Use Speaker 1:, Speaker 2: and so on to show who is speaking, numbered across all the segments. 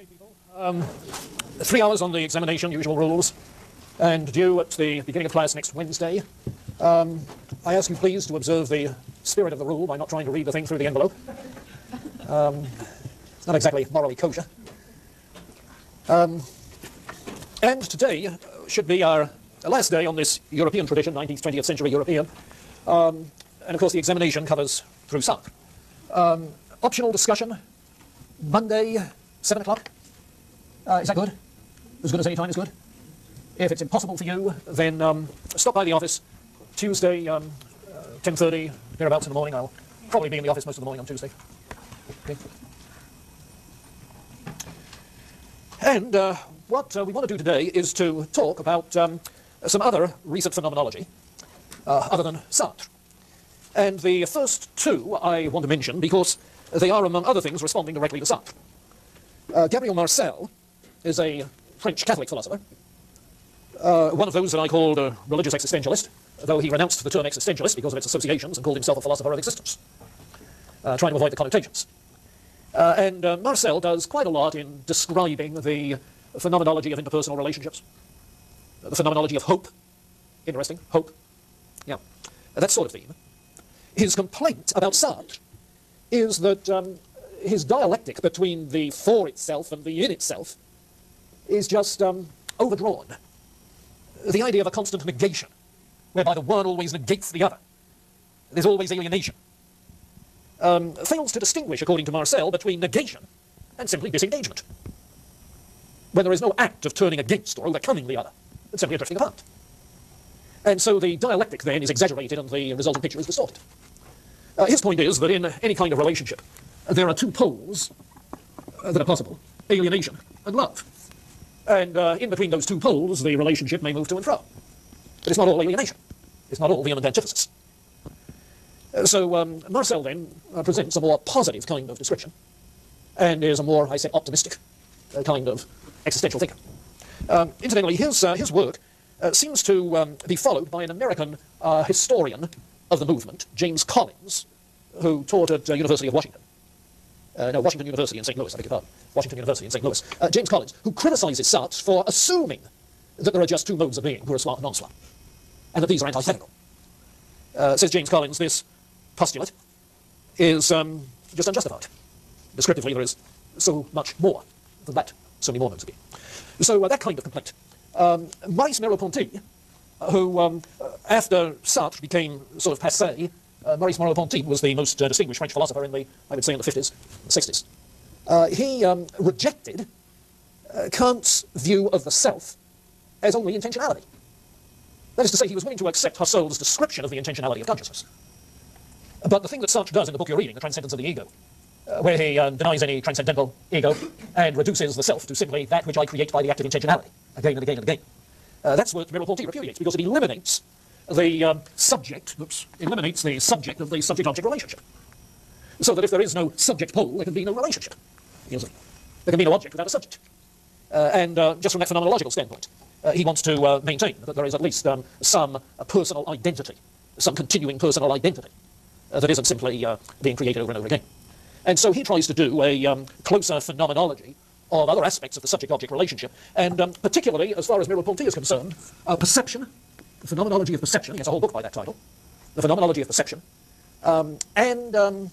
Speaker 1: Okay, people. 3 hours on the examination, usual rules, and due at the beginning of class next Wednesday. I ask you please to observe the spirit of the rule by not trying to read the thing through the envelope. It's not exactly morally kosher. And today should be our last day on this European tradition, 19th, 20th century European. And of course the examination covers through Sartre. Optional discussion, Monday, 7 o'clock. Is that good? As good as any time is good? If it's impossible for you, then stop by the office Tuesday, 10:30, thereabouts in the morning. I'll probably be in the office most of the morning on Tuesday. Okay. And what we want to do today is to talk about some other recent phenomenology other than Sartre. And the first two I want to mention because they are, among other things, responding directly to Sartre. Gabriel Marcel is a French Catholic philosopher, one of those that I called a religious existentialist, though he renounced the term existentialist because of its associations and called himself a philosopher of existence, trying to avoid the connotations. And Marcel does quite a lot in describing the phenomenology of interpersonal relationships, the phenomenology of hope. Interesting, hope. Yeah, that sort of theme. His complaint about Sartre is that his dialectic between the for itself and the in itself is just overdrawn. The idea of a constant negation, whereby the one always negates the other. There's always alienation. Fails to distinguish, according to Marcel, between negation and simply disengagement, when there is no act of turning against or overcoming the other. It's simply a drifting apart. And so the dialectic then is exaggerated and the resulting picture is distorted. His point is that in any kind of relationship, there are two poles that are possible, alienation and love. And in between those two poles, the relationship may move to and fro. But it's not all alienation. It's not all vehement antithesis. So Marcel then presents a more positive kind of description and is a more, I say, optimistic kind of existential thinker. Incidentally, his work seems to be followed by an American historian of the movement, James Collins, who taught at University of Washington. No, Washington University in St. Louis, I beg your pardon. Washington University in St. Louis. James Collins, who criticizes Sartre for assuming that there are just two modes of being, who are swa and non-swa, and that these are antithetical. Says James Collins, this postulate is just unjustified. Descriptively, there is so much more than that, so many more modes of being. So that kind of complaint. Maurice Merleau-Ponty, who after Sartre became sort of passé, Maurice Merleau-Ponty was the most distinguished French philosopher in the, I would say, in the 50s, 60s. He rejected Kant's view of the self as only intentionality. That is to say, he was willing to accept Husserl's description of the intentionality of consciousness. But the thing that Sartre does in the book you're reading, The Transcendence of the Ego, where he denies any transcendental ego and reduces the self to simply that which I create by the act of intentionality, again and again and again. That's what Merleau-Ponty repudiates, because it eliminates the subject of the subject-object relationship. So that if there is no subject pole, there can be no relationship. There can be no object without a subject. And just from that phenomenological standpoint, he wants to maintain that there is at least some personal identity, some continuing personal identity that isn't simply being created over and over again. And so he tries to do a closer phenomenology of other aspects of the subject-object relationship, and particularly, as far as Merleau-Ponty is concerned, perception, the phenomenology of perception. He has a whole book by that title, the phenomenology of perception, and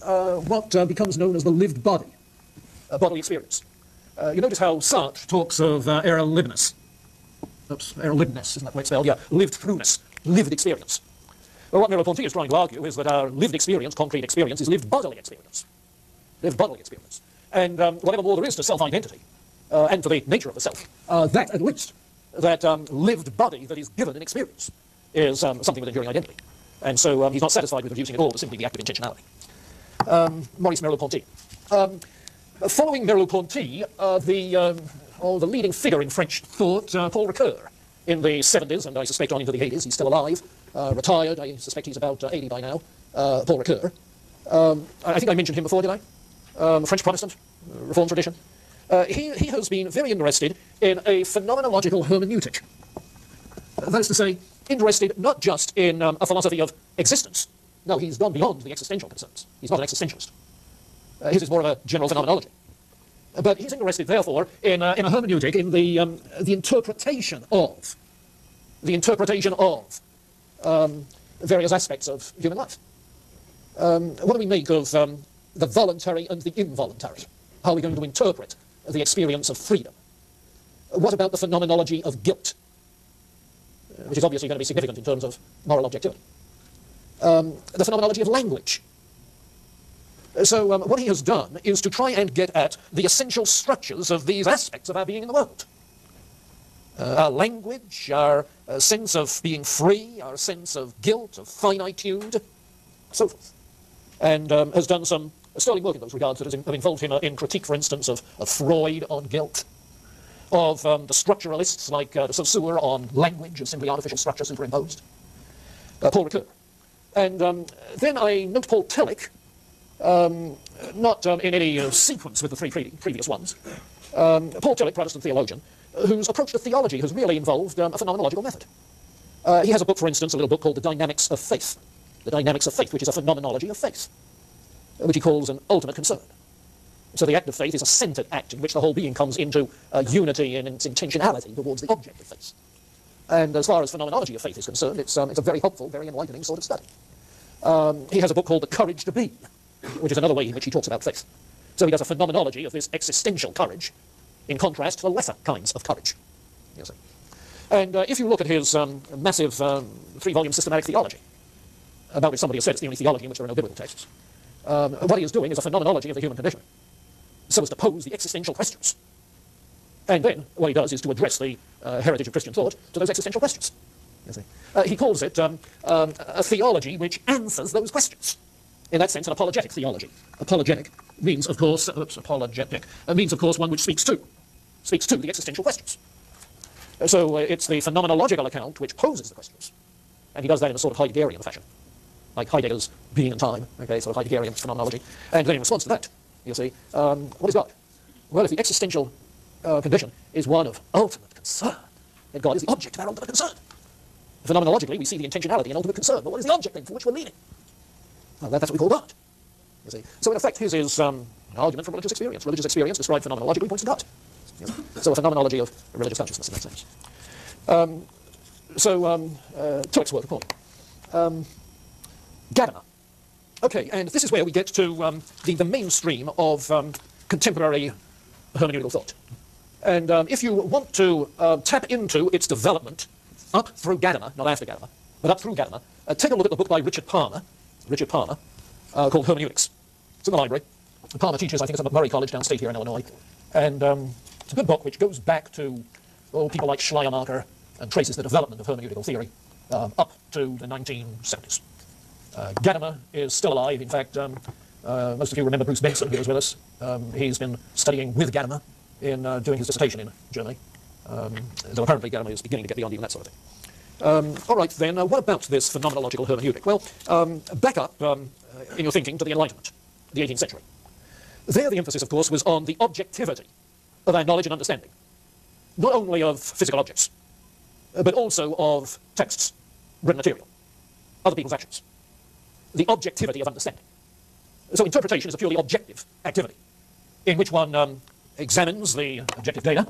Speaker 1: what becomes known as the lived body, bodily experience. You notice how Sartre talks of erlebnis. Oops, erlebnis, isn't that the way it's spelled? Yeah, lived throughness, lived experience. Well, what Merleau-Ponty is trying to argue is that our lived experience, concrete experience, is lived bodily experience. Lived bodily experience. And whatever more there is to self-identity and to the nature of the self, that at least, that lived body that is given in experience is something with enduring identity. And so he's not satisfied with reducing it all to simply the act of intentionality. Maurice Merleau-Ponty. Following Merleau-Ponty, the leading figure in French thought, Paul Ricoeur, in the 70s, and I suspect on into the 80s. He's still alive, retired. I suspect he's about 80 by now. Paul Ricoeur. I think I mentioned him before, did I? French Protestant, Reformed tradition. He has been very interested in a phenomenological hermeneutic. That is to say, interested not just in a philosophy of existence. No, he's gone beyond the existential concerns. He's not an existentialist. His is more of a general phenomenology. But he's interested, therefore, in a hermeneutic, in the interpretation of various aspects of human life. What do we make of the voluntary and the involuntary? How are we going to interpret the experience of freedom? What about the phenomenology of guilt, which is obviously going to be significant in terms of moral objectivity? The phenomenology of language. So what he has done is to try and get at the essential structures of these aspects of our being in the world. Our language, our sense of being free, our sense of guilt, of finitude, so forth. And has done some sterling work in those regards that has involved him in critique, for instance, of Freud on guilt, of the structuralists like de Saussure on language as simply artificial structure superimposed, Paul Ricoeur. And then I note Paul Tillich, not in any sequence with the three previous ones. Paul Tillich, Protestant theologian, whose approach to theology has really involved a phenomenological method. He has a book, for instance, a little book called The Dynamics of Faith. The Dynamics of Faith, which is a phenomenology of faith, which he calls an ultimate concern. So the act of faith is a centered act in which the whole being comes into unity in its intentionality towards the object of faith. And as far as phenomenology of faith is concerned, it's a very helpful, very enlightening sort of study. He has a book called The Courage to Be, which is another way in which he talks about faith. So he does a phenomenology of this existential courage in contrast to the lesser kinds of courage. You see. And if you look at his massive 3-volume systematic theology, about which somebody has said it's the only theology in which there are no biblical texts, what he is doing is a phenomenology of the human condition, so as to pose the existential questions. And then what he does is to address the heritage of Christian thought to those existential questions. You see. He calls it a theology which answers those questions. In that sense, an apologetic theology. Apologetic means, of course, means, of course, one which speaks to the existential questions. So it's the phenomenological account which poses the questions. And he does that in a sort of Heideggerian fashion, like Heidegger's Being and Time, okay, sort of Heideggerian phenomenology. And then in response to that, you see, what is God? Well, if the existential condition is one of ultimate concern, then God is the object of our ultimate concern. Phenomenologically, we see the intentionality and ultimate concern, but what is the object then for which we're leaning? Well, that's what we call God. You see. So in effect, his is an argument from religious experience. Religious experience described phenomenologically points to God. You see. So a phenomenology of religious consciousness in that sense. Tillich's work accordingly. Gadamer. Okay, and this is where we get to the mainstream of contemporary hermeneutical thought. And if you want to tap into its development up through Gadamer, not after Gadamer, but up through Gadamer, take a look at the book by Richard Palmer, called Hermeneutics. It's in the library. Palmer teaches, I think it's at Murray College downstate here in Illinois. And it's a good book which goes back to people like Schleiermacher and traces the development of hermeneutical theory up to the 1970s. Gadamer is still alive. In fact, most of you remember Bruce Benson, who was with us. He's been studying with Gadamer in doing his dissertation in Germany. Though apparently Gadamer is beginning to get beyond even that sort of thing. All right, then, what about this phenomenological hermeneutic? Well, back up in your thinking to the Enlightenment, the 18th century. There the emphasis, of course, was on the objectivity of our knowledge and understanding, not only of physical objects, but also of texts, written material, other people's actions. The objectivity of understanding. So interpretation is a purely objective activity, in which one examines the objective data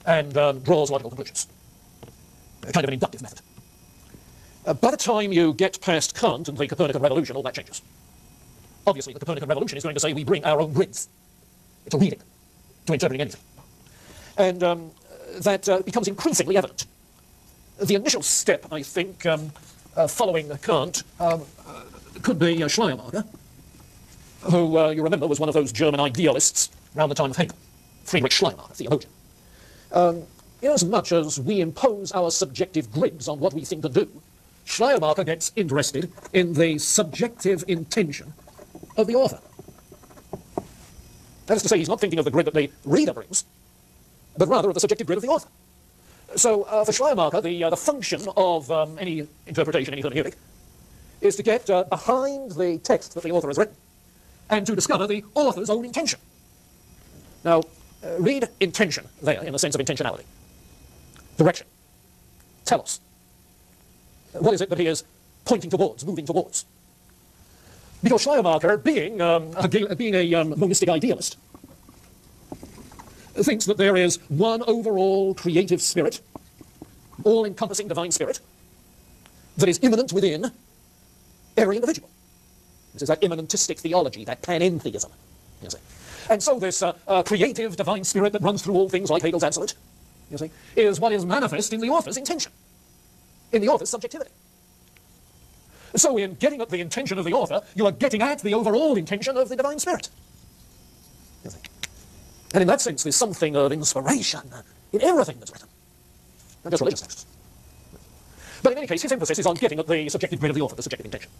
Speaker 1: and draws logical conclusions. A kind of an inductive method. By the time you get past Kant and the Copernican revolution, all that changes. Obviously, the Copernican revolution is going to say we bring our own grids to reading, to interpreting anything. And that becomes increasingly evident. The initial step, I think, following Kant, could be Schleiermacher, who, you remember, was one of those German idealists around the time of Hegel, Friedrich Schleiermacher, theologian. Inasmuch as we impose our subjective grids on what we think and do, Schleiermacher gets interested in the subjective intention of the author. That is to say, he's not thinking of the grid that the reader brings, but rather of the subjective grid of the author. So for Schleiermacher, the function of any interpretation, any hermeneutic, is to get behind the text that the author has written and to discover the author's own intention. Now, read intention there in the sense of intentionality. Direction. Telos. What is it that he is pointing towards, moving towards? Because Schleiermacher, being a monistic idealist, thinks that there is one overall creative spirit, all-encompassing divine spirit, that is immanent within every individual. This is that immanentistic theology, that panentheism, you see. And so this creative divine spirit that runs through all things, like Hegel's absolute, you see, is what is manifest in the author's intention, in the author's subjectivity. So in getting at the intention of the author, you are getting at the overall intention of the divine spirit. You see. And in that sense, there's something of inspiration in everything that's written, not just religious texts. But in any case, his emphasis is on getting at the subjective grid of the author, the subjective intention.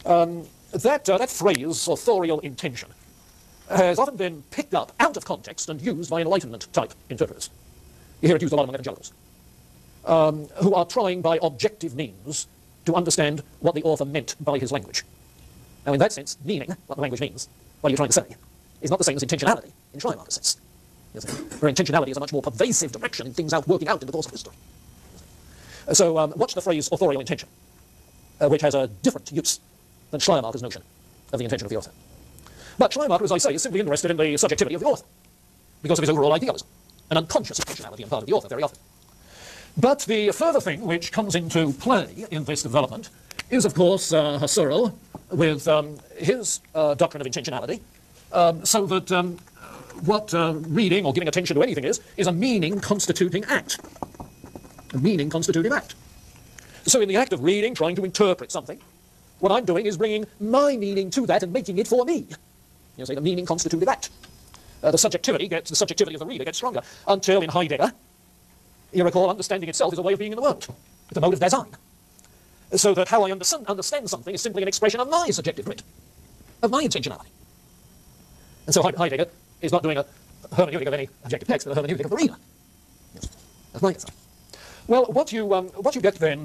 Speaker 1: That phrase, authorial intention, has often been picked up out of context and used by Enlightenment-type interpreters. You hear it used a lot among evangelicals, who are trying by objective means to understand what the author meant by his language. Now, in that sense, meaning, what the language means, what you're trying to say, is not the same as intentionality in Schleiermacher's sense. Where intentionality is a much more pervasive direction in things working out in the course of history. So watch the phrase authorial intention, which has a different use than Schleiermacher's notion of the intention of the author. But Schleiermacher, as I say, is simply interested in the subjectivity of the author, because of his overall idealism, an unconscious intentionality on part of the author very often. But the further thing which comes into play in this development is, of course, Husserl with his doctrine of intentionality, so that what reading or giving attention to anything is a meaning-constituting act. A meaning-constituting act. So in the act of reading, trying to interpret something, what I'm doing is bringing my meaning to that and making it for me. You see, the meaning-constitutive act. The subjectivity of the reader gets stronger, until in Heidegger, you recall, understanding itself is a way of being in the world. It's a mode of design. So that how I understand something is simply an expression of my subjective grid, of my intentionality. And so Heidegger is not doing a hermeneutic of any objective text, but a hermeneutic of the reader. Yes. That's my insight. Well, what you get then,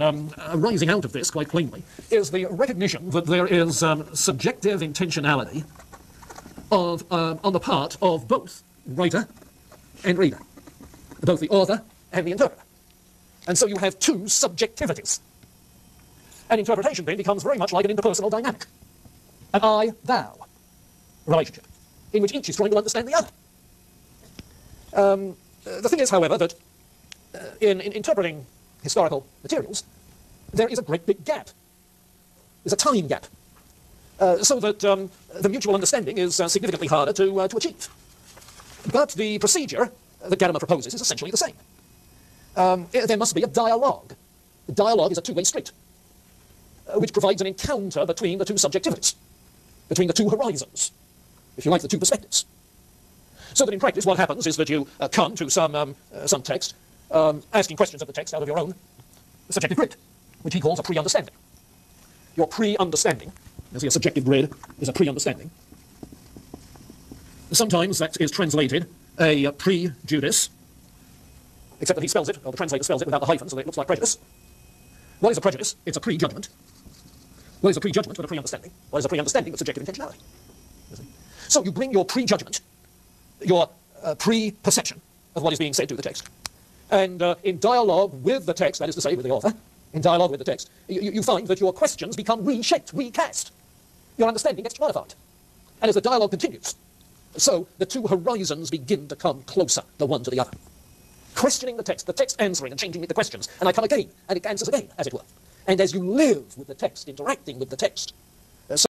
Speaker 1: rising out of this quite plainly, is the recognition that there is subjective intentionality on the part of both writer and reader, both the author and the interpreter. And so you have two subjectivities. And interpretation then becomes very much like an interpersonal dynamic, an I-thou relationship, in which each is trying to understand the other. The thing is, however, that in interpreting historical materials, there is a great big gap. There's a time gap. So that the mutual understanding is significantly harder to achieve. But the procedure that Gadamer proposes is essentially the same. There must be a dialogue. The dialogue is a two-way street, which provides an encounter between the two subjectivities, between the two horizons, if you like, the two perspectives. So that in practice what happens is that you come to some text, asking questions of the text out of your own subjective grid, which he calls a pre-understanding. Your pre-understanding, you see, a subjective grid is a pre-understanding. Sometimes that is translated a prejudice, except that he spells it, or the translator spells it without the hyphen, so that it looks like prejudice. What is a prejudice? It's a prejudgment. What is a prejudgment but a pre-understanding? What is a pre-understanding but subjective intentionality? So you bring your prejudgment, your pre-perception of what is being said to the text, and in dialogue with the text, that is to say, with the author, in dialogue with the text, you find that your questions become reshaped, recast. Your understanding gets modified. And as the dialogue continues, so the two horizons begin to come closer, the one to the other. Questioning the text answering and changing the questions, and I come again, and it answers again, as it were. And as you live with the text, interacting with the text,